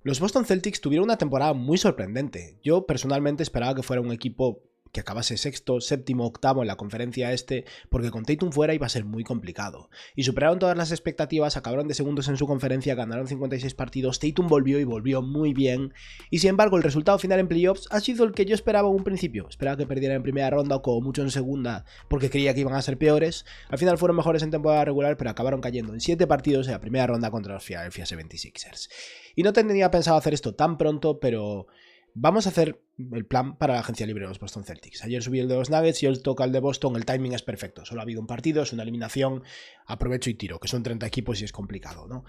Los Boston Celtics tuvieron una temporada muy sorprendente. Yo personalmente esperaba que fuera un equipo que acabase sexto, séptimo, octavo en la conferencia este, porque con Tatum fuera iba a ser muy complicado. Y superaron todas las expectativas, acabaron de segundos en su conferencia, ganaron 56 partidos, Tatum volvió y volvió muy bien, y sin embargo el resultado final en playoffs ha sido el que yo esperaba en un principio. Esperaba que perdieran en primera ronda o como mucho en segunda, porque creía que iban a ser peores. Al final fueron mejores en temporada regular, pero acabaron cayendo en 7 partidos en la primera ronda contra los Philadelphia 76ers. Y no tenía pensado hacer esto tan pronto, pero vamos a hacer el plan para la agencia libre de los Boston Celtics. Ayer subí el de los Nuggets y hoy toca el de Boston. El timing es perfecto. Solo ha habido un partido, es una eliminación. Aprovecho y tiro, que son 30 equipos y es complicado, ¿no?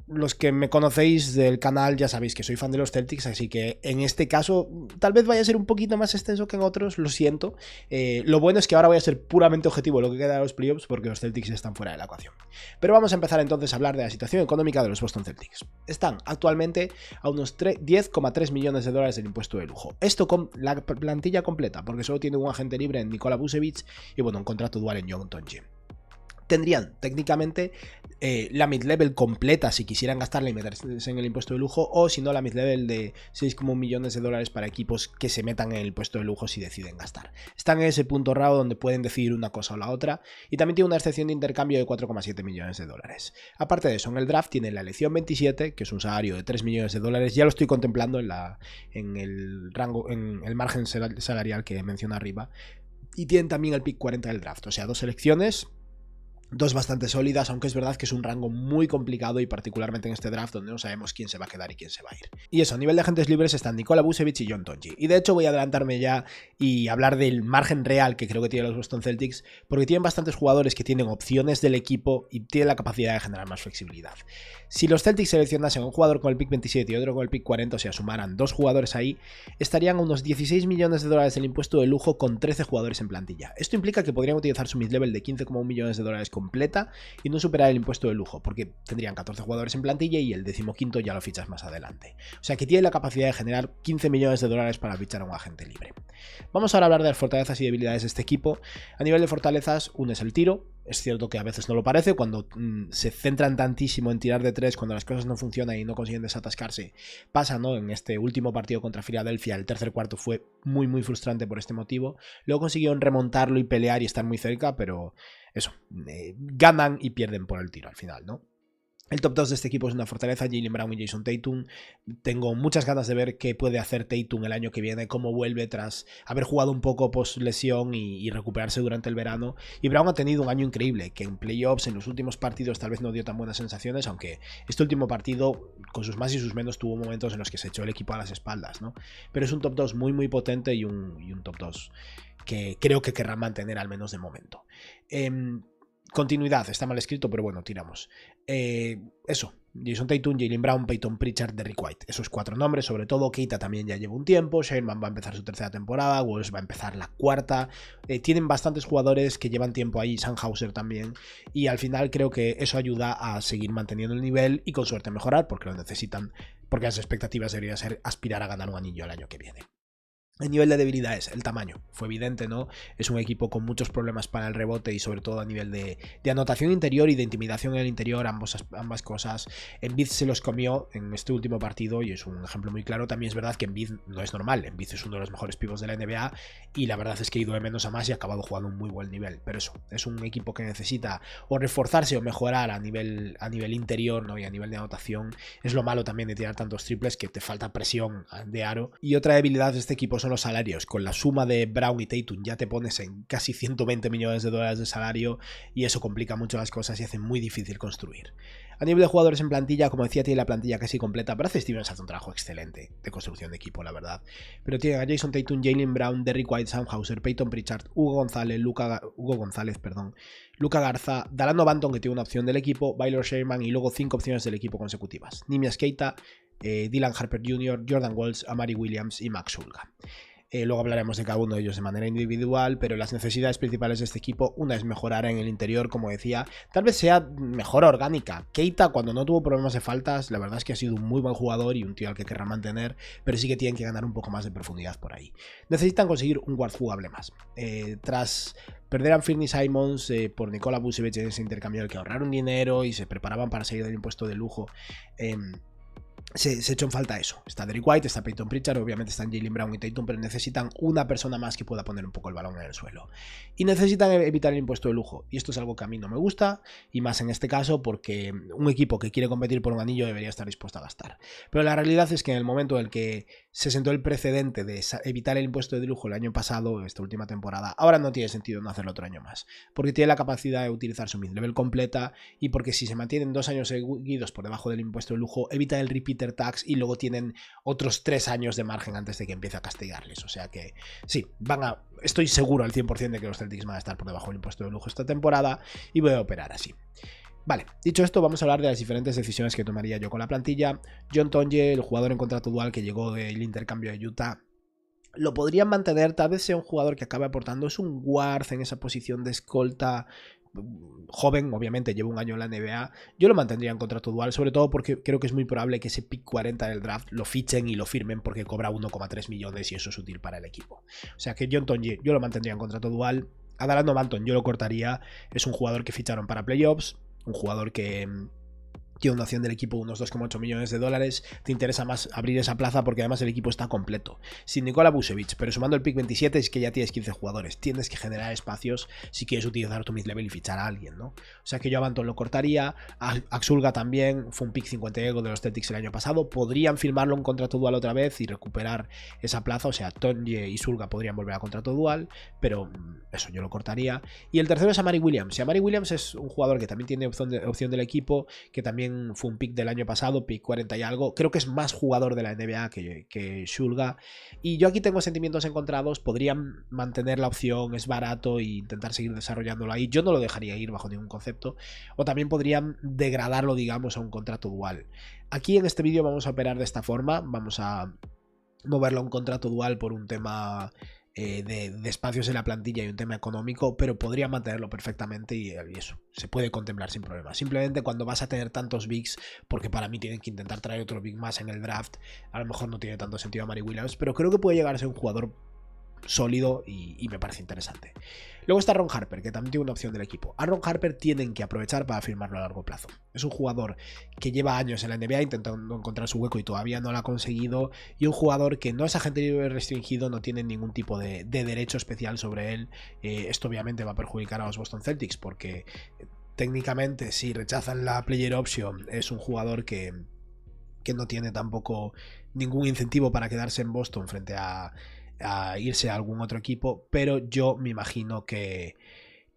Los que me conocéis del canal ya sabéis que soy fan de los Celtics, así que en este caso tal vez vaya a ser un poquito más extenso que en otros, lo siento. Lo bueno es que ahora voy a ser puramente objetivo en lo que queda de los playoffs porque los Celtics están fuera de la ecuación. Pero vamos a empezar entonces a hablar de la situación económica de los Boston Celtics. Están actualmente a unos 10,3 millones de dólares del impuesto de lujo. Esto con la plantilla completa, porque solo tiene un agente libre en Nikola Vucevic y bueno, un contrato dual en John Tonje. Tendrían técnicamente la mid-level completa si quisieran gastarla y meterse en el impuesto de lujo, o si no la mid-level de 6,1 millones de dólares para equipos que se metan en el impuesto de lujo si deciden gastar. Están en ese punto raro donde pueden decidir una cosa o la otra, y también tiene una excepción de intercambio de 4,7 millones de dólares. Aparte de eso, en el draft tienen la elección 27, que es un salario de 3 millones de dólares, ya lo estoy contemplando en el rango, en el margen salarial que menciona arriba, y tienen también el pick 40 del draft, o sea, 2 selecciones. Dos bastante sólidas, aunque es verdad que es un rango muy complicado y particularmente en este draft donde no sabemos quién se va a quedar y quién se va a ir. Y eso, a nivel de agentes libres están Nikola Vucevic y John Tonje. Y de hecho voy a adelantarme ya y hablar del margen real que creo que tienen los Boston Celtics, porque tienen bastantes jugadores que tienen opciones del equipo y tienen la capacidad de generar más flexibilidad. Si los Celtics seleccionasen un jugador con el pick 27 y otro con el pick 40, o sea, sumaran 2 jugadores ahí, estarían a unos 16 millones de dólares del impuesto de lujo con 13 jugadores en plantilla. Esto implica que podrían utilizar su mid-level de 15,1 millones de dólares completa y no superar el impuesto de lujo, porque tendrían 14 jugadores en plantilla y el 15º ya lo fichas más adelante. O sea que tiene la capacidad de generar 15 millones de dólares para fichar a un agente libre. Vamos ahora a hablar de las fortalezas y debilidades de este equipo. A nivel de fortalezas, uno es el tiro. Es cierto que a veces no lo parece, cuando se centran tantísimo en tirar de 3, cuando las cosas no funcionan y no consiguen desatascarse, pasa, ¿no? En este último partido contra Filadelfia, el tercer cuarto fue muy muy frustrante por este motivo. Luego consiguieron remontarlo y pelear y estar muy cerca, pero eso, ganan y pierden por el tiro al final, ¿no? El top 2 de este equipo es una fortaleza, Jaylen Brown y Jason Tatum. Tengo muchas ganas de ver qué puede hacer Tatum el año que viene, cómo vuelve tras haber jugado un poco post lesión y recuperarse durante el verano. Y Brown ha tenido un año increíble, que en playoffs, en los últimos partidos, tal vez no dio tan buenas sensaciones, aunque este último partido, con sus más y sus menos, tuvo momentos en los que se echó el equipo a las espaldas, ¿no? Pero es un top 2 muy muy potente y un top 2 que creo que querrán mantener al menos de momento. Continuidad, está mal escrito, pero bueno, tiramos. Eso, Jason Tatum, Jaylen Brown, Peyton Pritchard, Derrick White. Esos 4 nombres, sobre todo. Keita también ya lleva un tiempo. Sherman va a empezar su tercera temporada. Walsh va a empezar la cuarta. Tienen bastantes jugadores que llevan tiempo ahí. Sandhauser también. Y al final creo que eso ayuda a seguir manteniendo el nivel y con suerte mejorar, porque lo necesitan. Porque las expectativas deberían ser aspirar a ganar un anillo el año que viene. El nivel de debilidades, el tamaño, fue evidente, ¿no? Es un equipo con muchos problemas para el rebote y sobre todo a nivel de anotación interior y de intimidación en el interior, ambas cosas. Embiid se los comió en este último partido y es un ejemplo muy claro. También es verdad que Embiid no es normal, Embiid es uno de los mejores pivots de la NBA y la verdad es que ha ido de menos a más y ha acabado jugando un muy buen nivel. Pero eso, es un equipo que necesita o reforzarse o mejorar a nivel interior, ¿no? Y a nivel de anotación. Es lo malo también de tirar tantos triples, que te falta presión de aro. Y otra debilidad de este equipo son los salarios. Con la suma de Brown y Tatum ya te pones en casi 120 millones de dólares de salario y eso complica mucho las cosas y hace muy difícil construir. A nivel de jugadores en plantilla, como decía, tiene la plantilla casi completa. Parece Stevens hace un trabajo excelente de construcción de equipo, la verdad. Pero tienen a Jason Tatum, Jaylen Brown, Derrick White, Sandhauser, Peyton Pritchard, Hugo González, Luka Garza, Dalano Banton, que tiene una opción del equipo, Baylor Sherman y luego 5 opciones del equipo consecutivas. Neemias Queta, Dylan Harper Jr., Jordan Walsh, Amari Williams y Max Ulga. Luego hablaremos de cada uno de ellos de manera individual, pero las necesidades principales de este equipo, una es mejorar en el interior, como decía, tal vez sea mejor orgánica. Keita, cuando no tuvo problemas de faltas, la verdad es que ha sido un muy buen jugador y un tío al que querrá mantener, pero sí que tienen que ganar un poco más de profundidad por ahí. Necesitan conseguir un guard jugable más. Tras perder a Anthony Simons por Nikola Vucevic en ese intercambio, el que ahorraron dinero y se preparaban para salir del impuesto de lujo, se echó en falta eso. Está Derrick White, está Peyton Pritchard, obviamente están Jaylen Brown y Tatum, pero necesitan una persona más que pueda poner un poco el balón en el suelo. Y necesitan evitar el impuesto de lujo. Y esto es algo que a mí no me gusta, y más en este caso porque un equipo que quiere competir por un anillo debería estar dispuesto a gastar. Pero la realidad es que en el momento en el que se sentó el precedente de evitar el impuesto de lujo el año pasado, esta última temporada, ahora no tiene sentido no hacerlo otro año más. Porque tiene la capacidad de utilizar su mid-level completa, y porque si se mantienen 2 años seguidos por debajo del impuesto de lujo, evita el repeat tax y luego tienen otros 3 años de margen antes de que empiece a castigarles. O sea que sí, estoy seguro al 100% de que los Celtics van a estar por debajo del impuesto de lujo esta temporada, y voy a operar así. Vale, dicho esto, vamos a hablar de las diferentes decisiones que tomaría yo con la plantilla. John Tonje, el jugador en contrato dual que llegó del intercambio de Utah, lo podrían mantener, tal vez sea un jugador que acabe aportando, es un guard en esa posición de escolta, joven, obviamente lleva un año en la NBA. Yo lo mantendría en contrato dual, sobre todo porque creo que es muy probable que ese pick 40 del draft lo fichen y lo firmen porque cobra 1,3 millones y eso es útil para el equipo. O sea que John Tonje yo lo mantendría en contrato dual. A Dalano Banton yo lo cortaría, es un jugador que ficharon para playoffs, un jugador que tiene una opción del equipo de unos 2,8 millones de dólares, te interesa más abrir esa plaza porque además el equipo está completo. Sin Nikola Vucevic, pero sumando el pick 27 es que ya tienes 15 jugadores. Tienes que generar espacios si quieres utilizar tu mid-level y fichar a alguien, ¿no? O sea que yo a Banton lo cortaría. A Xulga también, fue un pick 50 ego de los Celtics el año pasado. Podrían firmarlo en contrato dual otra vez y recuperar esa plaza. O sea, Tonje y Xulga podrían volver a contrato dual, pero eso yo lo cortaría. Y el tercero es Amari Williams. Y Amari Williams es un jugador que también tiene opción del equipo, que también fue un pick del año pasado, pick 40 y algo. Creo que es más jugador de la NBA que Xulga. Y yo aquí tengo sentimientos encontrados. Podrían mantener la opción, es barato, e intentar seguir desarrollándolo ahí. Yo no lo dejaría ir bajo ningún concepto. O también podrían degradarlo, digamos, a un contrato dual. Aquí en este vídeo vamos a operar de esta forma. Vamos a moverlo a un contrato dual por un tema de espacios en la plantilla y un tema económico, pero podría mantenerlo perfectamente y eso se puede contemplar sin problema. Simplemente cuando vas a tener tantos bigs, porque para mí tienen que intentar traer otro big más en el draft, a lo mejor no tiene tanto sentido a Amari Williams, pero creo que puede llegar a ser un jugador sólido y me parece interesante. Luego está Ron Harper, que también tiene una opción del equipo. A Ron Harper tienen que aprovechar para firmarlo a largo plazo. Es un jugador que lleva años en la NBA intentando encontrar su hueco y todavía no lo ha conseguido, y un jugador que no es agente libre restringido, no tiene ningún tipo de derecho especial sobre él. Esto obviamente va a perjudicar a los Boston Celtics porque técnicamente si rechazan la player option es un jugador que no tiene tampoco ningún incentivo para quedarse en Boston frente a irse a algún otro equipo, pero yo me imagino que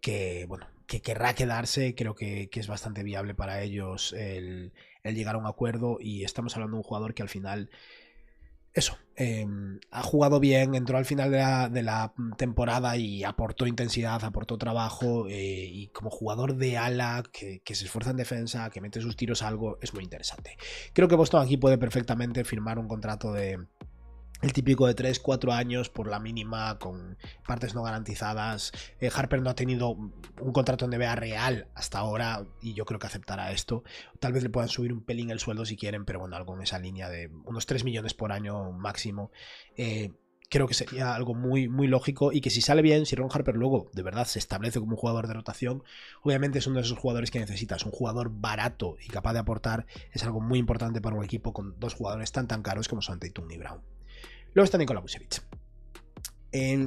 querrá quedarse. Creo que es bastante viable para ellos el llegar a un acuerdo, y estamos hablando de un jugador que al final eso, ha jugado bien, entró al final de la temporada y aportó intensidad, aportó trabajo, y como jugador de ala que se esfuerza en defensa, que mete sus tiros a algo, es muy interesante. Creo que Boston aquí puede perfectamente firmar un contrato de el típico de 3-4 años por la mínima, con partes no garantizadas. Harper no ha tenido un contrato en NBA real hasta ahora y yo creo que aceptará esto. Tal vez le puedan subir un pelín el sueldo si quieren, pero bueno, algo en esa línea de unos 3 millones por año máximo. Creo que sería algo muy, muy lógico, y que si sale bien, si Ron Harper luego de verdad se establece como un jugador de rotación, obviamente es uno de esos jugadores que necesitas. Un jugador barato y capaz de aportar es algo muy importante para un equipo con dos jugadores tan caros como son Tatum y Brown. Luego está Nikola Vucevic.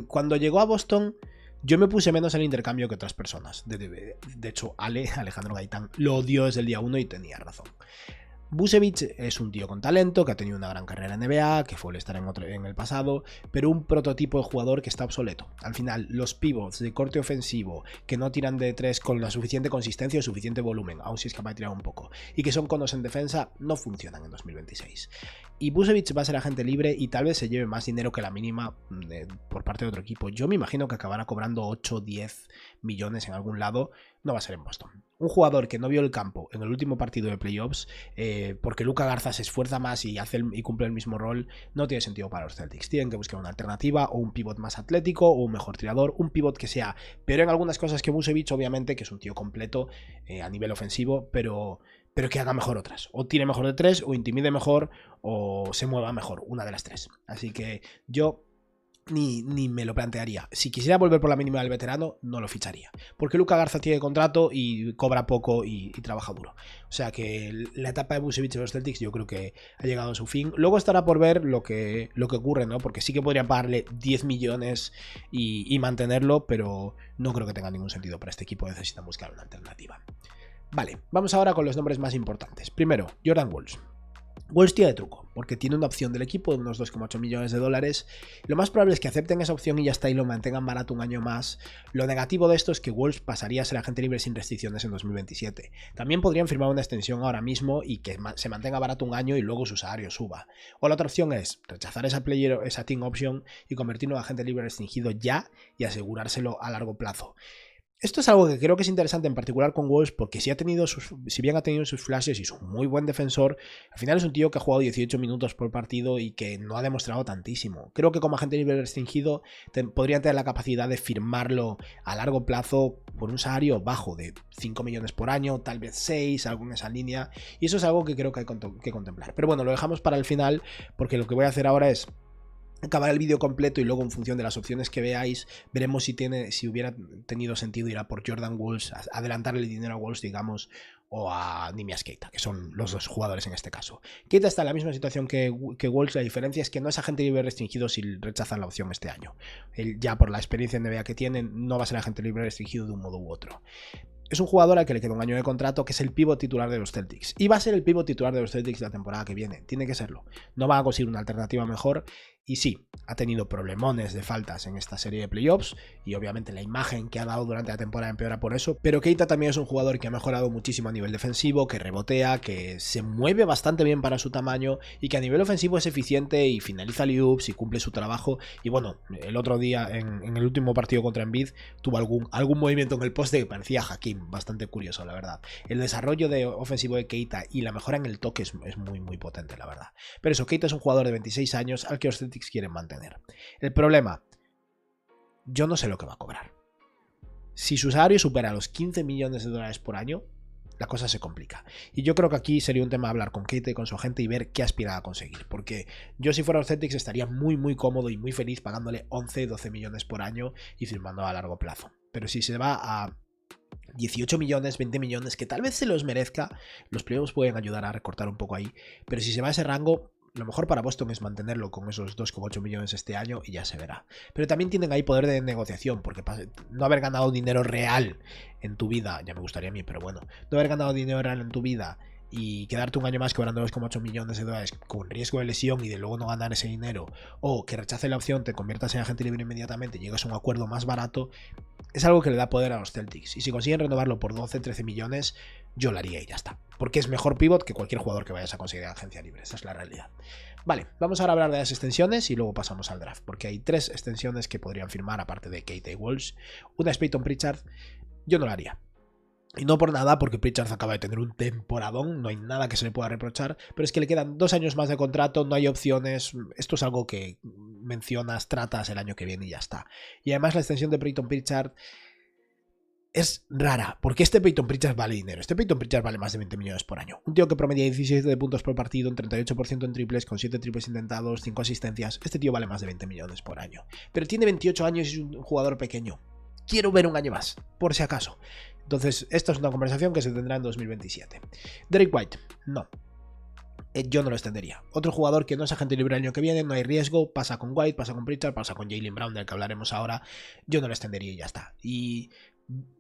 Cuando llegó a Boston, yo me puse menos en el intercambio que otras personas. De hecho, Alejandro Gaitán, lo odió desde el día 1 y tenía razón. Vucevic es un tío con talento, que ha tenido una gran carrera en NBA, que fue el estar en el pasado, pero un prototipo de jugador que está obsoleto. Al final, los pivots de corte ofensivo que no tiran de 3 con la suficiente consistencia o suficiente volumen, aun si es capaz de tirar un poco, y que son conos en defensa, no funcionan en 2026. Y Vucevic va a ser agente libre y tal vez se lleve más dinero que la mínima por parte de otro equipo. Yo me imagino que acabará cobrando 8 o 10 millones en algún lado. No va a ser en Boston. Un jugador que no vio el campo en el último partido de playoffs, porque Luka Garza se esfuerza más y cumple el mismo rol, no tiene sentido para los Celtics. Tienen que buscar una alternativa, o un pivot más atlético, o un mejor tirador, un pivot que sea peor en algunas cosas que Vucevic, obviamente, que es un tío completo a nivel ofensivo, pero que haga mejor otras. O tire mejor de 3, o intimide mejor, o se mueva mejor. Una de las tres. Así que yo ni me lo plantearía. Si quisiera volver por la mínima del veterano, no lo ficharía. Porque Luka Garza tiene contrato y cobra poco y trabaja duro. O sea que la etapa de Vucevic en los Celtics yo creo que ha llegado a su fin. Luego estará por ver lo que ocurre, ¿no? Porque sí que podrían pagarle 10 millones y mantenerlo, pero no creo que tenga ningún sentido para este equipo. Necesitan buscar una alternativa. Vale, vamos ahora con los nombres más importantes. Primero, Jordan Walls. Walls tiene truco, porque tiene una opción del equipo de unos 2,8 millones de dólares. Lo más probable es que acepten esa opción y ya está y lo mantengan barato un año más. Lo negativo de esto es que Walls pasaría a ser agente libre sin restricciones en 2027. También podrían firmar una extensión ahora mismo y que se mantenga barato un año y luego su salario suba. O la otra opción es rechazar esa team option y convertirlo en agente libre restringido ya y asegurárselo a largo plazo. Esto es algo que creo que es interesante en particular con Walls porque si bien ha tenido sus flashes y es un muy buen defensor, al final es un tío que ha jugado 18 minutos por partido y que no ha demostrado tantísimo. Creo que como agente libre restringido podrían tener la capacidad de firmarlo a largo plazo por un salario bajo de 5 millones por año, tal vez 6, algo en esa línea, y eso es algo que creo que hay que contemplar. Pero bueno, lo dejamos para el final porque lo que voy a hacer ahora es acabar el vídeo completo y luego en función de las opciones que veáis veremos si hubiera tenido sentido ir a por Jordan Walls, adelantarle el dinero a Walls, digamos, o a Neemias Queta, que son los dos jugadores en este caso. Queta está en la misma situación que Walls, la diferencia es que no es agente libre restringido si rechazan la opción este año. Él, ya por la experiencia en NBA que tiene, no va a ser agente libre restringido de un modo u otro. Es un jugador al que le queda un año de contrato, que es el pívot titular de los Celtics. Y va a ser el pívot titular de los Celtics la temporada que viene. Tiene que serlo. No van a conseguir una alternativa mejor. Y sí, ha tenido problemones de faltas en esta serie de playoffs. Y obviamente la imagen que ha dado durante la temporada empeora por eso. Pero Keita también es un jugador que ha mejorado muchísimo a nivel defensivo, que rebotea, que se mueve bastante bien para su tamaño. Y que a nivel ofensivo es eficiente y finaliza alley-oops y cumple su trabajo. Y bueno, el otro día, en el último partido contra Embiid, tuvo algún movimiento en el poste que parecía Hakim. Bastante curioso, la verdad. El desarrollo ofensivo de Keita y la mejora en el toque es muy, muy potente, la verdad. Pero eso, Keita es un jugador de 26 años al que los Celtics quieren mantener. El problema, yo no sé lo que va a cobrar. Si su salario supera los 15 millones de dólares por año, la cosa se complica. Y yo creo que aquí sería un tema hablar con Keita y con su agente y ver qué aspira a conseguir. Porque yo si fuera los Celtics estaría muy, muy cómodo y muy feliz pagándole 11, 12 millones por año y firmando a largo plazo. Pero si se va a 18 millones, 20 millones, que tal vez se los merezca, los playoffs pueden ayudar a recortar un poco ahí, pero si se va a ese rango, lo mejor para Boston es mantenerlo con esos 2,8 millones este año y ya se verá. Pero también tienen ahí poder de negociación, porque no haber ganado dinero real en tu vida, ya me gustaría a mí, pero bueno, no haber ganado dinero real en tu vida y quedarte un año más cobrando 2,8 millones de dólares con riesgo de lesión y de luego no ganar ese dinero, o que rechace la opción, te conviertas en agente libre inmediatamente y llegas a un acuerdo más barato, es algo que le da poder a los Celtics. Y si consiguen renovarlo por 12, 13 millones, yo lo haría y ya está. Porque es mejor pivot que cualquier jugador que vayas a conseguir en agencia libre. Esa es la realidad. Vale, vamos ahora a hablar de las extensiones y luego pasamos al draft. Porque hay 3 extensiones que podrían firmar, aparte de Keita y Walls. Una es Peyton Pritchard. Yo no la haría. Y no por nada, porque Pritchard acaba de tener un temporadón, no hay nada que se le pueda reprochar, pero es que le quedan 2 años más de contrato, no hay opciones, esto es algo que mencionas, tratas el año que viene y ya está. Y además la extensión de Peyton Pritchard es rara, porque este Peyton Pritchard vale dinero, este Peyton Pritchard vale más de 20 millones por año. Un tío que promedia 17 puntos por partido, un 38% en triples, con 7 triples intentados, 5 asistencias, este tío vale más de 20 millones por año. Pero tiene 28 años y es un jugador pequeño. Quiero ver un año más, por si acaso. Entonces, esta es una conversación que se tendrá en 2027. Derrick White, no. Yo no lo extendería. Otro jugador que no es agente libre el año que viene, no hay riesgo, pasa con White, pasa con Pritchard, pasa con Jaylen Brown, del que hablaremos ahora. Yo no lo extendería y ya está. Y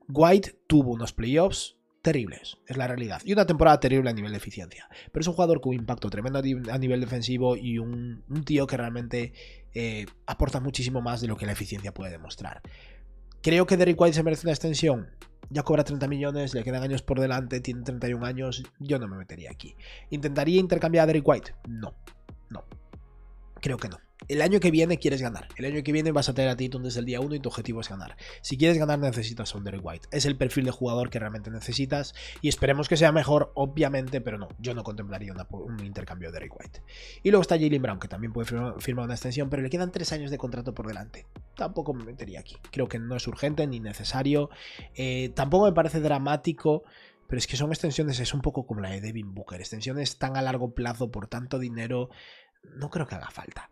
White tuvo unos playoffs terribles, es la realidad. Y una temporada terrible a nivel de eficiencia. Pero es un jugador con un impacto tremendo a nivel defensivo y un tío que realmente aporta muchísimo más de lo que la eficiencia puede demostrar. Creo que Derrick White se merece una extensión. Ya cobra 30 millones, le quedan años por delante, tiene 31 años. Yo no me metería aquí. ¿Intentaría intercambiar a Derrick White? No. Creo que no. El año que viene quieres ganar. El año que viene vas a tener a Tatum desde el día 1 y tu objetivo es ganar. Si quieres ganar necesitas a un Derrick White. Es el perfil de jugador que realmente necesitas y esperemos que sea mejor, obviamente, pero no. Yo no contemplaría un intercambio de Derrick White. Y luego está Jaylen Brown, que también puede firmar una extensión, pero le quedan 3 años de contrato por delante. Tampoco me metería aquí. Creo que no es urgente ni necesario. Tampoco me parece dramático. Pero es que son extensiones, es un poco como la de Devin Booker. Extensiones tan a largo plazo por tanto dinero, no creo que haga falta.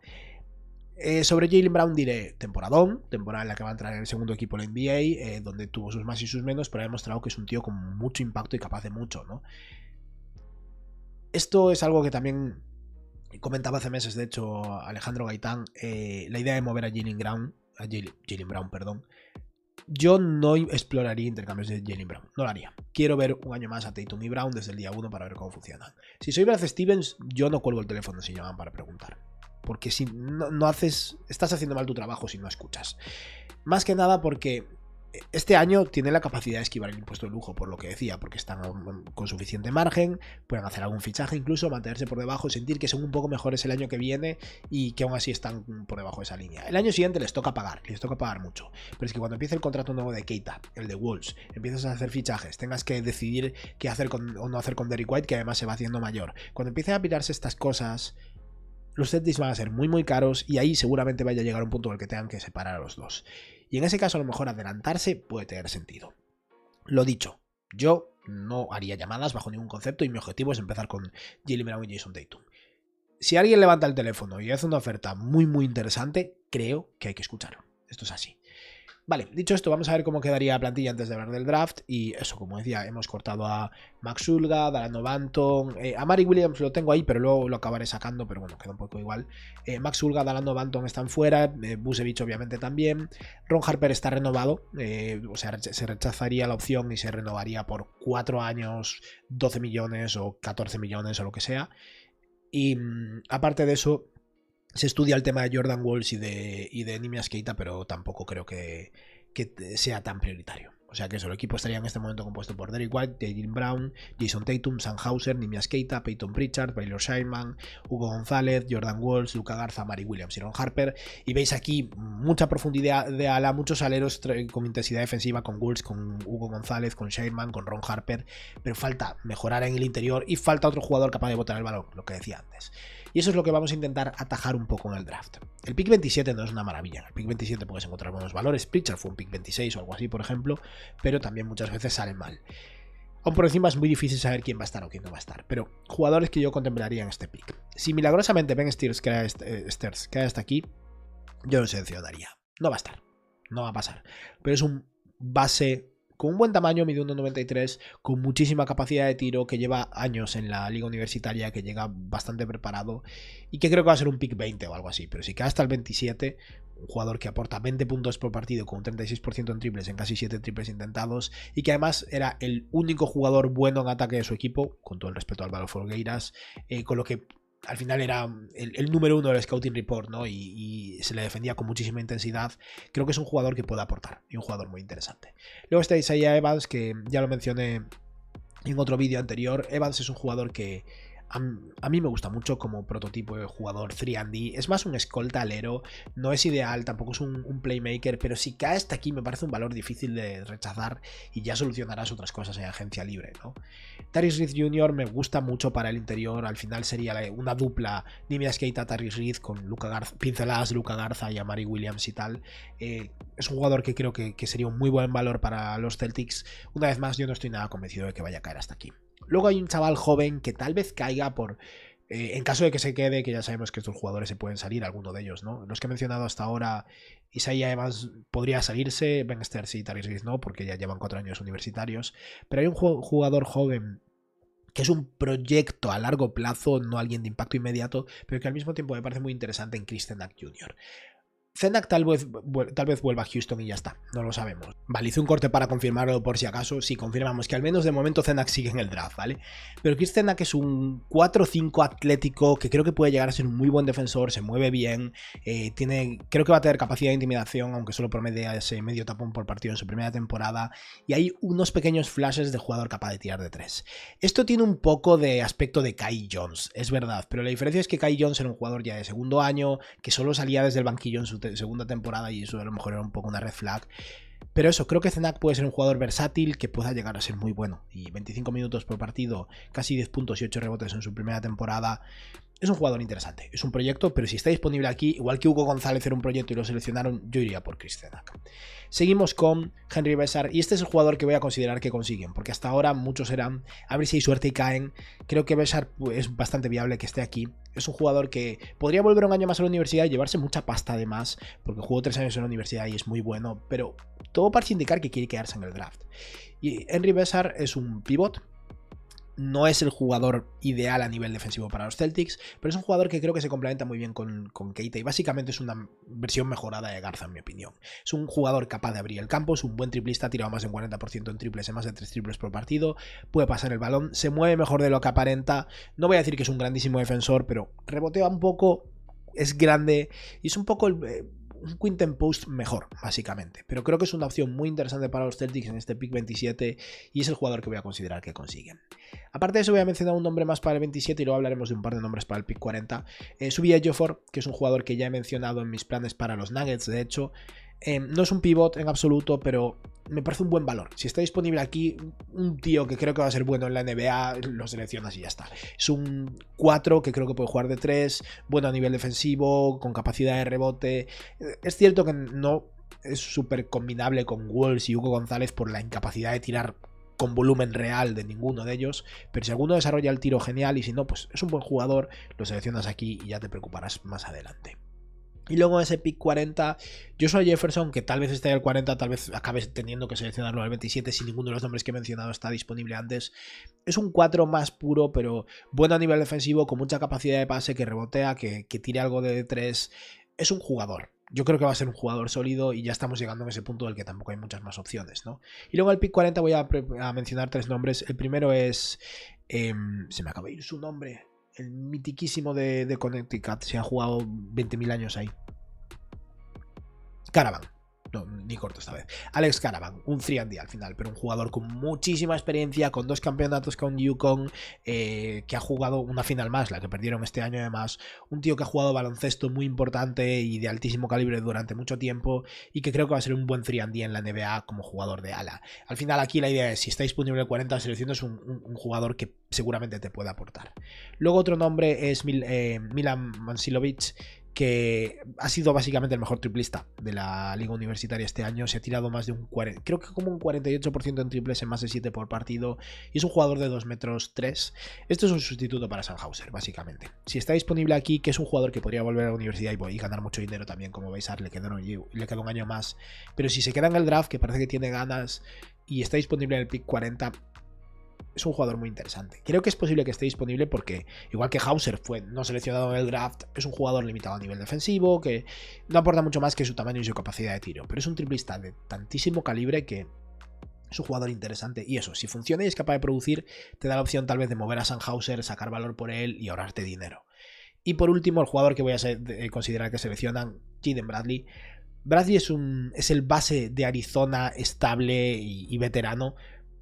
Sobre Jaylen Brown diré temporada en la que va a entrar en el segundo equipo de la NBA, donde tuvo sus más y sus menos, pero ha demostrado que es un tío con mucho impacto y capaz de mucho, ¿no? Esto es algo que también comentaba hace meses, de hecho, Alejandro Gaitán, la idea de mover a Jaylen Brown, perdón. Yo no exploraría intercambios de Jaylen Brown, no lo haría. Quiero ver un año más a Tatum y Brown desde el día 1 para ver cómo funcionan. Si soy Brad Stevens, yo no cuelgo el teléfono si llaman para preguntar. Porque si no haces, estás haciendo mal tu trabajo si no escuchas. Más que nada porque este año tienen la capacidad de esquivar el impuesto de lujo, por lo que decía, porque están con suficiente margen, pueden hacer algún fichaje incluso, mantenerse por debajo, sentir que son un poco mejores el año que viene y que aún así están por debajo de esa línea. El año siguiente les toca pagar mucho, pero es que cuando empiece el contrato nuevo de Keita, el de Wolves, empiezas a hacer fichajes, tengas que decidir qué hacer o no hacer con Derrick White, que además se va haciendo mayor. Cuando empiecen a pirarse estas cosas, los Celtics van a ser muy caros y ahí seguramente vaya a llegar un punto en el que tengan que separar a los dos. Y en ese caso a lo mejor adelantarse puede tener sentido. Lo dicho, yo no haría llamadas bajo ningún concepto y mi objetivo es empezar con Jaylen Brown y Jason Tatum. Si alguien levanta el teléfono y hace una oferta muy interesante, creo que hay que escucharlo. Esto es así. Vale, dicho esto, vamos a ver cómo quedaría la plantilla antes de hablar del draft. Y eso, como decía, hemos cortado a Max Ulga, Dalano Banton, a Mari Williams lo tengo ahí, pero luego lo acabaré sacando, pero bueno, queda un poco igual. Max Ulga, Dalano Banton están fuera, Busevich obviamente también. Ron Harper está renovado, o sea, se rechazaría la opción y se renovaría por 4 años, 12 millones o 14 millones o lo que sea. Y aparte de eso, se estudia el tema de Jordan Walls y de Neemias Queta, pero tampoco creo que sea tan prioritario. O sea que eso, el equipo estaría en este momento compuesto por Derrick White, Jaylen Brown, Jason Tatum, Sam Hauser, Neemias Queta, Peyton Pritchard, Baylor Scheierman, Hugo González, Jordan Walls, Luka Garza, Mari Williams y Ron Harper. Y veis aquí mucha profundidad de ala, muchos aleros con intensidad defensiva, con Walls, con Hugo González, con Scheierman, con Ron Harper. Pero falta mejorar en el interior y falta otro jugador capaz de botar el balón, lo que decía antes. Y eso es lo que vamos a intentar atajar un poco en el draft. El pick 27 no es una maravilla. En el pick 27 puedes encontrar buenos valores. Pritchard fue un pick 26 o algo así, por ejemplo, pero también muchas veces salen mal. Aún por encima es muy difícil saber quién va a estar o quién no va a estar, pero jugadores que yo contemplaría en este pick. Si milagrosamente Ben Steers queda hasta aquí, yo lo seleccionaría. No va a estar, no va a pasar. Pero es un base con un buen tamaño, mide 1,93, con muchísima capacidad de tiro, que lleva años en la liga universitaria, que llega bastante preparado y que creo que va a ser un pick 20 o algo así. Pero si cae hasta el 27, un jugador que aporta 20 puntos por partido con un 36% en triples, en casi 7 triples intentados, y que además era el único jugador bueno en ataque de su equipo, con todo el respeto al Álvaro Folgueiras, con lo que al final era el número 1 del Scouting Report, ¿no? Y se le defendía con muchísima intensidad. Creo que es un jugador que puede aportar y un jugador muy interesante. Luego está Isaiah Evans, que ya lo mencioné en otro vídeo anterior. Evans es un jugador que a mí me gusta mucho como prototipo de jugador 3&D. Es más un escolta alero, no es ideal, tampoco es un playmaker, pero si cae hasta aquí me parece un valor difícil de rechazar y ya solucionarás otras cosas en agencia libre, ¿no? Tyrese Reed Jr. me gusta mucho para el interior, al final sería una dupla Neemias Queta, Tyrese Reed con Luka Garza, pinceladas Luka Garza y Amari Williams y tal. Es un jugador que creo que sería un muy buen valor para los Celtics. Una vez más, yo no estoy nada convencido de que vaya a caer hasta aquí. Luego hay un chaval joven que tal vez caiga por... en caso de que se quede, que ya sabemos que estos jugadores se pueden salir, alguno de ellos, ¿no? Los que he mencionado hasta ahora, Isaiah Evans podría salirse, Ben Steers y Tyrese Reed no, porque ya llevan 4 años universitarios. Pero hay un jugador joven que es un proyecto a largo plazo, no alguien de impacto inmediato, pero que al mismo tiempo me parece muy interesante en Chris Cenac Jr. Cenac tal vez vuelva a Houston y ya está, no lo sabemos. Vale, hice un corte para confirmarlo por si acaso. Sí, confirmamos que al menos de momento Cenac sigue en el draft, ¿vale? Pero Chris Cenac es un 4-5 atlético que creo que puede llegar a ser un muy buen defensor, se mueve bien, creo que va a tener capacidad de intimidación, aunque solo promedia ese medio tapón por partido en su primera temporada, y hay unos pequeños flashes de jugador capaz de tirar de 3. Esto tiene un poco de aspecto de Kai Jones, es verdad, pero la diferencia es que Kai Jones era un jugador ya de segundo año, que solo salía desde el banquillo en su segunda temporada y eso a lo mejor era un poco una red flag. Pero eso, creo que Cenac puede ser un jugador versátil que pueda llegar a ser muy bueno. Y 25 minutos por partido, casi 10 puntos y 8 rebotes en su primera temporada. Es un jugador interesante, es un proyecto, pero si está disponible aquí, igual que Hugo González era un proyecto y lo seleccionaron, yo iría por Chris Zenak. Seguimos con Henry Besar, y este es el jugador que voy a considerar que consiguen, porque hasta ahora muchos eran, a ver si hay suerte y caen. Creo que Besar es bastante viable que esté aquí. Es un jugador que podría volver un año más a la universidad y llevarse mucha pasta además, porque jugó 3 años en la universidad y es muy bueno, pero todo parece indicar que quiere quedarse en el draft. Y Henry Besar es un pivot. No es el jugador ideal a nivel defensivo para los Celtics, pero es un jugador que creo que se complementa muy bien con Keita y básicamente es una versión mejorada de Garza, en mi opinión. Es un jugador capaz de abrir el campo, es un buen triplista, ha tirado más de un 40% en triples, en más de 3 triples por partido, puede pasar el balón, se mueve mejor de lo que aparenta. No voy a decir que es un grandísimo defensor, pero rebotea un poco, es grande y es un poco un Quinten Post mejor, básicamente. Pero creo que es una opción muy interesante para los Celtics en este pick 27 y es el jugador que voy a considerar que consiguen. Aparte de eso, voy a mencionar un nombre más para el 27 y luego hablaremos de un par de nombres para el pick 40. Subí a Ejiofor, que es un jugador que ya he mencionado en mis planes para los Nuggets, de hecho. No es un pivot en absoluto, pero me parece un buen valor. Si está disponible aquí, un tío que creo que va a ser bueno en la NBA, lo seleccionas y ya está. Es un 4 que creo que puede jugar de 3, bueno a nivel defensivo, con capacidad de rebote. Es cierto que no es súper combinable con Wolves y Hugo González por la incapacidad de tirar con volumen real de ninguno de ellos, pero si alguno desarrolla el tiro, genial, y si no, pues es un buen jugador, lo seleccionas aquí y ya te preocuparás más adelante. Y luego en ese pick 40, Joshua Jefferson, que tal vez esté al 40, tal vez acabes teniendo que seleccionarlo al 27 si ninguno de los nombres que he mencionado está disponible antes. Es un 4 más puro, pero bueno a nivel defensivo, con mucha capacidad de pase, que rebotea, que tire algo de 3. Es un jugador. Yo creo que va a ser un jugador sólido y ya estamos llegando a ese punto del que tampoco hay muchas más opciones, ¿no? Y luego al pick 40 voy a mencionar 3 nombres. El primero es... se me acaba de ir su nombre. El mitiquísimo de Connecticut. Se ha jugado 20.000 años ahí. Caravan. No, ni corto esta vez. Alex Caravan, un 3&D al final, pero un jugador con muchísima experiencia, con 2 campeonatos con UConn, que ha jugado una final más, la que perdieron este año además. Un tío que ha jugado baloncesto muy importante y de altísimo calibre durante mucho tiempo y que creo que va a ser un buen 3&D en la NBA como jugador de ala. Al final aquí la idea es, si está disponible el 40 selecciones un jugador que seguramente te pueda aportar. Luego otro nombre es Milan Mansilovic, que ha sido básicamente el mejor triplista de la liga universitaria este año. Se ha tirado más de un 40, creo que como un 48% en triples en más de 7 por partido, y es un jugador de 2 metros 3. Esto es un sustituto para Sandhauser, básicamente. Si está disponible aquí, que es un jugador que podría volver a la universidad y ganar mucho dinero también, como veis, le queda un año más, pero si se queda en el draft, que parece que tiene ganas, y está disponible en el pick 40, es un jugador muy interesante. Creo que es posible que esté disponible porque, igual que Hauser fue no seleccionado en el draft, es un jugador limitado a nivel defensivo, que no aporta mucho más que su tamaño y su capacidad de tiro, pero es un triplista de tantísimo calibre que es un jugador interesante. Y eso, si funciona y es capaz de producir, te da la opción tal vez de mover a Sandhauser, sacar valor por él y ahorrarte dinero. Y por último, el jugador que voy a considerar que seleccionan, Jaden Bradley. Bradley es el base de Arizona estable y veterano.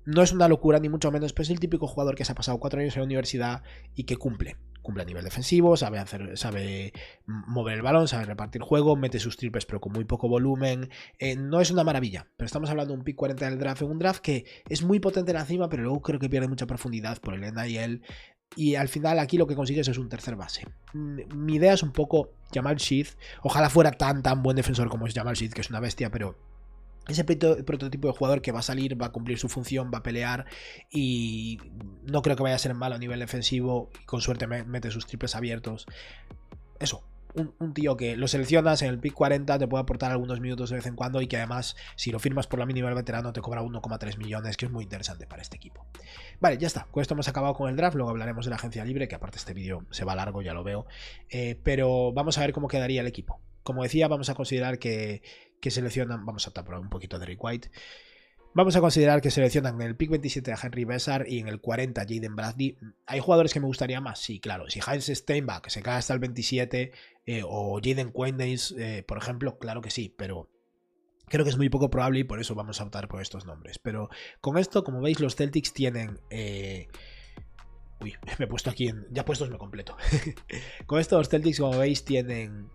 No es una locura ni mucho menos, pero es el típico jugador que se ha pasado 4 años en la universidad y que cumple a nivel defensivo, sabe mover el balón, sabe repartir juego, mete sus triples pero con muy poco volumen. No es una maravilla, pero estamos hablando de un pick 40 del draft, en un draft que es muy potente en la cima, pero luego creo que pierde mucha profundidad por el NIL. Y al final aquí lo que consigues es un tercer base. Mi idea es un poco Jamal Sheath. Ojalá fuera tan buen defensor como es Jamal Sheath, que es una bestia, pero ese prototipo de jugador que va a salir, va a cumplir su función, va a pelear y no creo que vaya a ser malo a nivel defensivo y con suerte mete sus triples abiertos. Eso, un tío que lo seleccionas en el pick 40, te puede aportar algunos minutos de vez en cuando y que además, si lo firmas por la mínima del veterano, te cobra 1,3 millones, que es muy interesante para este equipo. Vale, ya está, con esto hemos acabado con el draft, luego hablaremos de la agencia libre, que aparte este vídeo se va largo, ya lo veo, pero vamos a ver cómo quedaría el equipo. Como decía, vamos a considerar que seleccionan, vamos a tapar un poquito de Rick White. Vamos a considerar que seleccionan en el pick 27 a Henry Besar y en el 40 a Jaden Bradley. ¿Hay jugadores que me gustaría más? Sí, claro. Si Heinz Steinbach se cae hasta el 27 o Jaden Quainez, por ejemplo, claro que sí, pero creo que es muy poco probable y por eso vamos a optar por estos nombres. Pero con esto, como veis, los Celtics tienen... Uy, me he puesto aquí en... Ya puestos me completo. Con esto los Celtics, como veis, tienen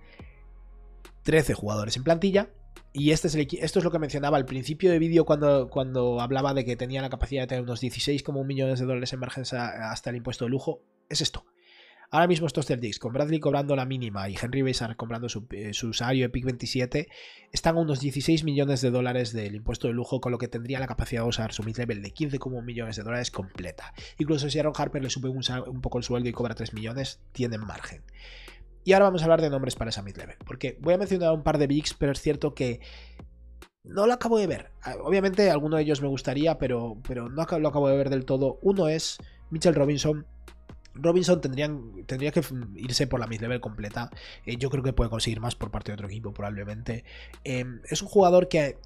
13 jugadores en plantilla. Y esto es lo que mencionaba al principio de vídeo cuando hablaba de que tenía la capacidad de tener unos 16 como millones de dólares en margen hasta el impuesto de lujo. Es esto. Ahora mismo estos Celtics, con Bradley cobrando la mínima y Henry Besar comprando su salario de pick 27, están a unos 16 millones de dólares del impuesto de lujo, con lo que tendría la capacidad de usar su mid-level de 15,1 millones de dólares completa. Incluso si Aaron Harper le sube un poco el sueldo y cobra 3 millones, tienen margen. Y ahora vamos a hablar de nombres para esa mid-level, porque voy a mencionar un par de bigs, pero es cierto que no lo acabo de ver. Obviamente alguno de ellos me gustaría, pero no lo acabo de ver del todo. Uno es Mitchell Robinson. Robinson tendría que irse por la mid-level completa. Yo creo que puede conseguir más por parte de otro equipo, probablemente. Es un jugador que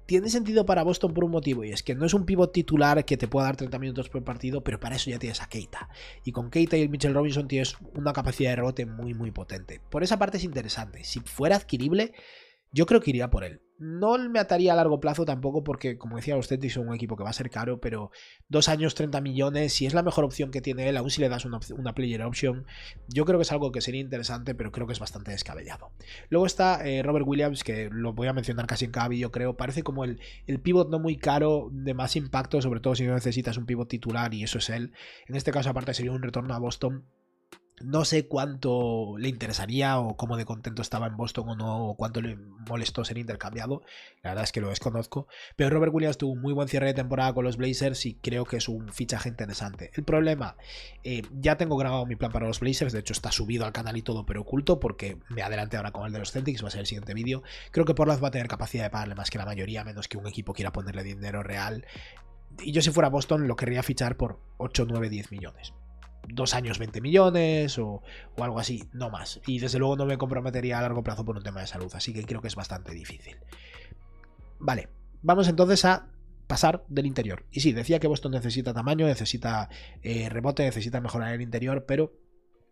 tiene sentido para Boston por un motivo, y es que no es un pivot titular que te pueda dar 30 minutos por partido, pero para eso ya tienes a Keita. Y con Keita y el Mitchell Robinson tienes una capacidad de rebote muy, muy potente. Por esa parte es interesante. Si fuera adquirible, yo creo que iría por él. No me ataría a largo plazo tampoco porque, como decía, los Celtics son un equipo que va a ser caro, pero 2 años, 30 millones, si es la mejor opción que tiene él, aún si le das una player option, yo creo que es algo que sería interesante, pero creo que es bastante descabellado. Luego está Robert Williams, que lo voy a mencionar casi en cada vídeo, creo. Parece como el pivot no muy caro, de más impacto, sobre todo si no necesitas un pivot titular, y eso es él. En este caso, aparte, sería un retorno a Boston. No sé cuánto le interesaría o cómo de contento estaba en Boston o no, o cuánto le molestó ser intercambiado. La verdad es que lo desconozco. Pero Robert Williams tuvo un muy buen cierre de temporada con los Blazers y creo que es un fichaje interesante. El problema, ya tengo grabado mi plan para los Blazers, de hecho está subido al canal y todo, pero oculto porque me adelanté ahora con el de los Celtics, va a ser el siguiente vídeo. Creo que Portland va a tener capacidad de pagarle más que la mayoría, menos que un equipo quiera ponerle dinero real. Y yo si fuera Boston lo querría fichar por 8, 9, 10 millones. 2 años 20 millones o algo así, no más. Y desde luego no me comprometería a largo plazo por un tema de salud, así que creo que es bastante difícil. Vale, vamos entonces a pasar del interior. Y sí, decía que Boston necesita tamaño, necesita rebote, necesita mejorar el interior, pero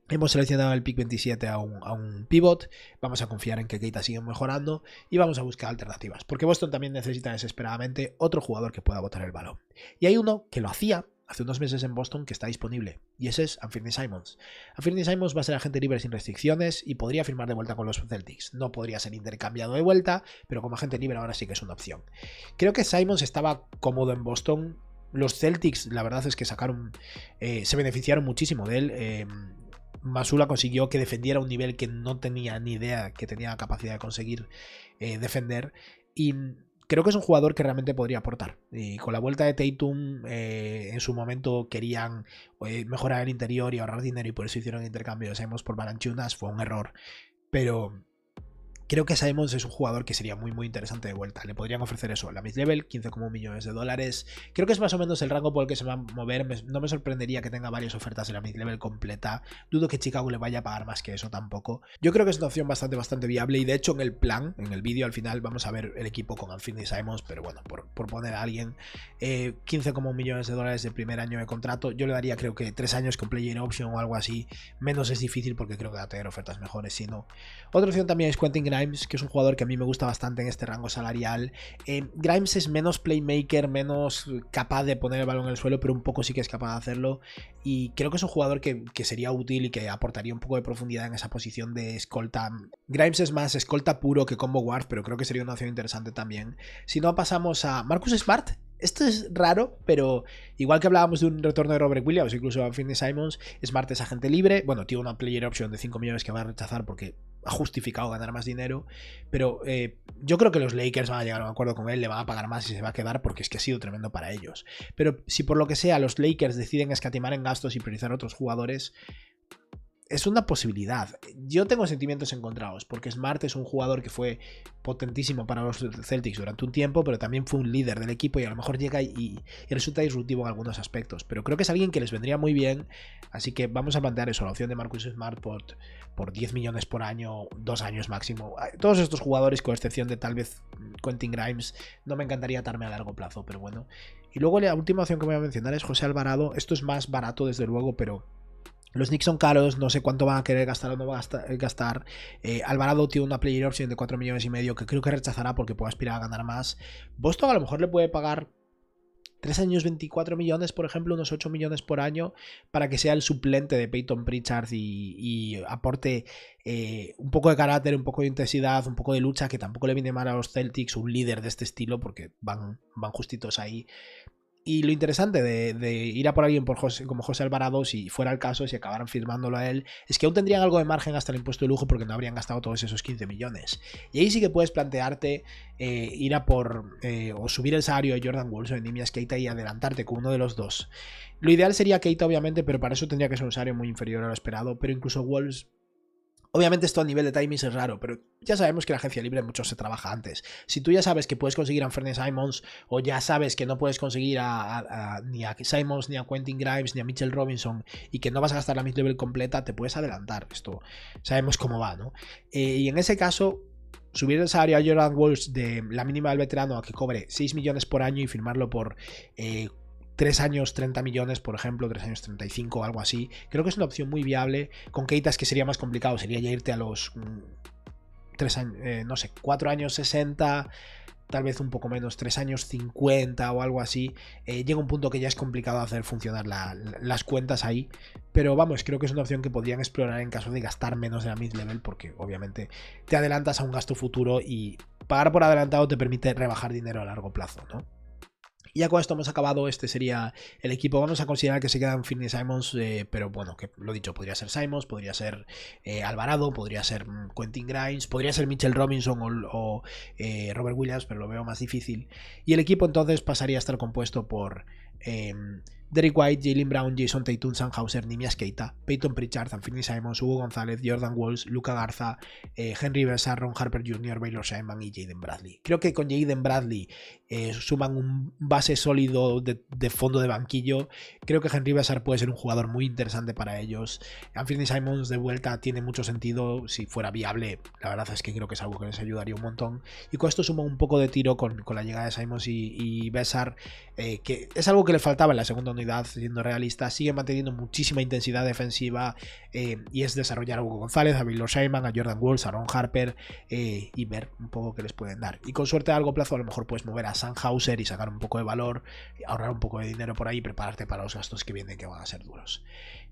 hemos seleccionado el pick 27 a un pivot. Vamos a confiar en que Keita siga mejorando y vamos a buscar alternativas, porque Boston también necesita desesperadamente otro jugador que pueda botar el balón. Y hay uno que lo hacía hace unos meses en Boston que está disponible, y ese es Anthony Simons. Anthony Simons va a ser agente libre sin restricciones y podría firmar de vuelta con los Celtics. No podría ser intercambiado de vuelta, pero como agente libre ahora sí que es una opción. Creo que Simons estaba cómodo en Boston. Los Celtics, la verdad es que se beneficiaron muchísimo de él. Masula consiguió que defendiera un nivel que no tenía ni idea que tenía capacidad de conseguir defender, y creo que es un jugador que realmente podría aportar. Y con la vuelta de Tatum, en su momento querían mejorar el interior y ahorrar dinero, y por eso hicieron el intercambio de Simons por Valanciunas. Fue un error, pero creo que Simons es un jugador que sería muy muy interesante de vuelta. Le podrían ofrecer eso, la mid-level, 15,1 millones de dólares. Creo que es más o menos el rango por el que se va a mover. No me sorprendería que tenga varias ofertas de la mid-level completa. Dudo que Chicago le vaya a pagar más que eso tampoco. Yo creo que es una opción bastante viable, y de hecho en el plan, en el vídeo al final, vamos a ver el equipo con Anthony Simons, pero bueno, por poner a alguien, 15,1 millones de dólares de primer año de contrato. Yo le daría creo que 3 años con player option o algo así. Menos es difícil porque creo que va a tener ofertas mejores, si no. Otra opción también es Quentin Grimes, que es un jugador que a mí me gusta bastante en este rango salarial. Grimes es menos playmaker, menos capaz de poner el balón en el suelo, pero un poco sí que es capaz de hacerlo, y creo que es un jugador que sería útil y que aportaría un poco de profundidad en esa posición de escolta. Grimes es más escolta puro que combo guard, pero creo que sería una opción interesante también. Si no, pasamos a Marcus Smart. Esto es raro, pero igual que hablábamos de un retorno de Robert Williams, incluso a Anthony Simons, Smart es agente libre. Bueno, tiene una player option de 5 millones que va a rechazar porque ha justificado ganar más dinero, pero yo creo que los Lakers van a llegar a un acuerdo con él, le van a pagar más y se va a quedar porque es que ha sido tremendo para ellos. Pero si por lo que sea los Lakers deciden escatimar en gastos y priorizar a otros jugadores, es una posibilidad. Yo tengo sentimientos encontrados, porque Smart es un jugador que fue potentísimo para los Celtics durante un tiempo, pero también fue un líder del equipo y a lo mejor llega y resulta disruptivo en algunos aspectos. Pero creo que es alguien que les vendría muy bien, así que vamos a plantear eso, la opción de Marcus Smart por 10 millones por año, 2 años máximo. Todos estos jugadores, con excepción de tal vez Quentin Grimes, no me encantaría atarme a largo plazo, pero bueno. Y luego la última opción que voy a mencionar es José Alvarado. Esto es más barato, desde luego, pero los Knicks son caros, no sé cuánto van a querer gastar o no van a gastar. Alvarado tiene una player option de 4 millones y medio que creo que rechazará porque puede aspirar a ganar más. Boston a lo mejor le puede pagar 3 años 24 millones, por ejemplo, unos 8 millones por año, para que sea el suplente de Peyton Pritchard y aporte un poco de carácter, un poco de intensidad, un poco de lucha, que tampoco le viene mal a los Celtics, un líder de este estilo, porque van justitos ahí. Y lo interesante de ir a por alguien como José Alvarado, si fuera el caso, si acabaran firmándolo a él, es que aún tendrían algo de margen hasta el impuesto de lujo porque no habrían gastado todos esos 15 millones. Y ahí sí que puedes plantearte ir a por o subir el salario de Jordan Walls o de Neemias Queta y adelantarte con uno de los dos. Lo ideal sería Keita, obviamente, pero para eso tendría que ser un salario muy inferior a lo esperado. Pero incluso Walls, obviamente esto a nivel de timings es raro, pero ya sabemos que la agencia libre mucho se trabaja antes. Si tú ya sabes que puedes conseguir a Anfernee Simons o ya sabes que no puedes conseguir ni a Simons, ni a Quentin Grimes, ni a Mitchell Robinson y que no vas a gastar la mid-level completa, te puedes adelantar. Esto sabemos cómo va, ¿no? Y en ese caso, subir el salario a Jordan Walls de la mínima del veterano a que cobre 6 millones por año y firmarlo por 3 años 30 millones, por ejemplo, 3 años 35 o algo así. Creo que es una opción muy viable. Con Keita es que sería más complicado, sería ya irte a los 3 años, no sé, 4 años 60, tal vez un poco menos, 3 años 50 o algo así. Llega un punto que ya es complicado hacer funcionar las cuentas ahí. Pero vamos, creo que es una opción que podrían explorar en caso de gastar menos de la mid-level, porque obviamente te adelantas a un gasto futuro y pagar por adelantado te permite rebajar dinero a largo plazo, ¿no? Y ya con esto hemos acabado, este sería el equipo. Vamos a considerar que se quedan Anfernee Simons, pero bueno, que lo dicho, podría ser Simons, podría ser Alvarado, podría ser Quentin Grimes, podría ser Mitchell Robinson o Robert Williams, pero lo veo más difícil. Y el equipo entonces pasaría a estar compuesto por Derrick White, Jaylen Brown, Jason Tatum, Sam Hauser, Neemias Queta, Peyton Pritchard, Anfernee Simons, Hugo González, Jordan Walls, Luka Garza, Henry Bessar, Ron Harper Jr., Baylor Sheinman y Jaden Bradley. Creo que con Jaden Bradley suman un base sólido de fondo de banquillo. Creo que Henry Bessar puede ser un jugador muy interesante para ellos. Anfernee Simons de vuelta tiene mucho sentido si fuera viable. La verdad es que creo que es algo que les ayudaría un montón. Y con esto suma un poco de tiro con la llegada de Simons y Bessar, que es algo que le faltaba en la segunda unidad, siendo realista. Sigue manteniendo muchísima intensidad defensiva y es desarrollar a Hugo González, a Baylor Sheinman, a Jordan Walls, a Ron Harper y ver un poco qué les pueden dar. Y con suerte a largo plazo a lo mejor puedes mover a Sam Hauser y sacar un poco de valor, ahorrar un poco de dinero por ahí y prepararte para los gastos que vienen, que van a ser duros.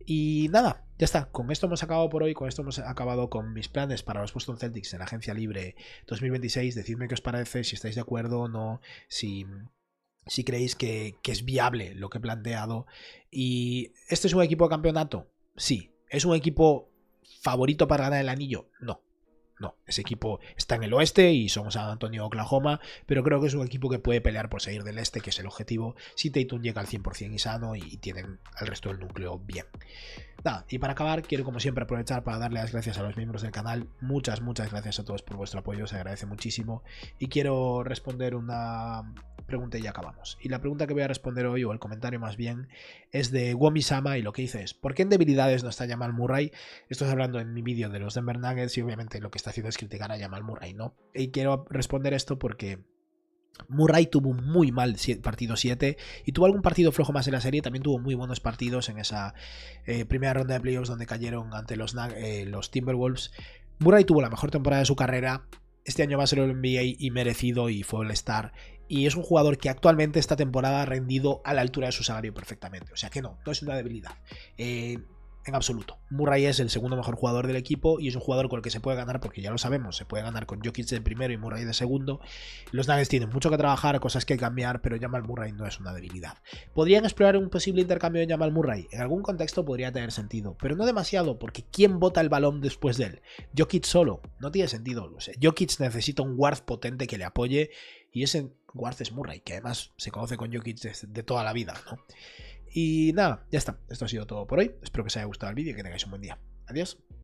Y nada, ya está. Con esto hemos acabado por hoy. Con esto hemos acabado con mis planes para los Boston Celtics en la agencia libre 2026. Decidme qué os parece, si estáis de acuerdo o no, si creéis que es viable lo que he planteado. ¿Y este es un equipo de campeonato? Sí. ¿Es un equipo favorito para ganar el anillo? No. No, ese equipo está en el oeste y somos San Antonio, Oklahoma, pero creo que es un equipo que puede pelear por seguir del este, que es el objetivo, si Tatum llega al 100% y sano y tienen al resto del núcleo bien. Nada, y para acabar, quiero como siempre aprovechar para darle las gracias a los miembros del canal. Muchas gracias a todos por vuestro apoyo, se agradece muchísimo. Y quiero responder una pregunta y ya acabamos. Y la pregunta que voy a responder hoy, o el comentario más bien, es de Womi-sama y lo que dice es: ¿por qué en debilidades no está Jamal Murray? Estoy hablando en mi vídeo de los Denver Nuggets y obviamente lo que está haciendo es criticar a Jamal Murray, ¿no? Y quiero responder esto porque Murray tuvo un muy mal partido 7 y tuvo algún partido flojo más en la serie. También tuvo muy buenos partidos en esa primera ronda de playoffs donde cayeron ante los Timberwolves. Murray tuvo la mejor temporada de su carrera. Este año va a ser el NBA y merecido, y fue All-Star. Y es un jugador que actualmente esta temporada ha rendido a la altura de su salario perfectamente. O sea que no es una debilidad. En absoluto. Murray es el segundo mejor jugador del equipo y es un jugador con el que se puede ganar, porque ya lo sabemos, se puede ganar con Jokic de primero y Murray de segundo. Los Nuggets tienen mucho que trabajar, cosas que cambiar, pero Jamal Murray no es una debilidad. ¿Podrían explorar un posible intercambio de Jamal Murray? En algún contexto podría tener sentido, pero no demasiado, porque ¿quién bota el balón después de él? Jokic solo, no tiene sentido. O sea, Jokic necesita un guard potente que le apoye y ese guard es Murray, que además se conoce con Jokic de toda la vida, ¿no? Y nada, ya está. Esto ha sido todo por hoy. Espero que os haya gustado el vídeo y que tengáis un buen día. Adiós.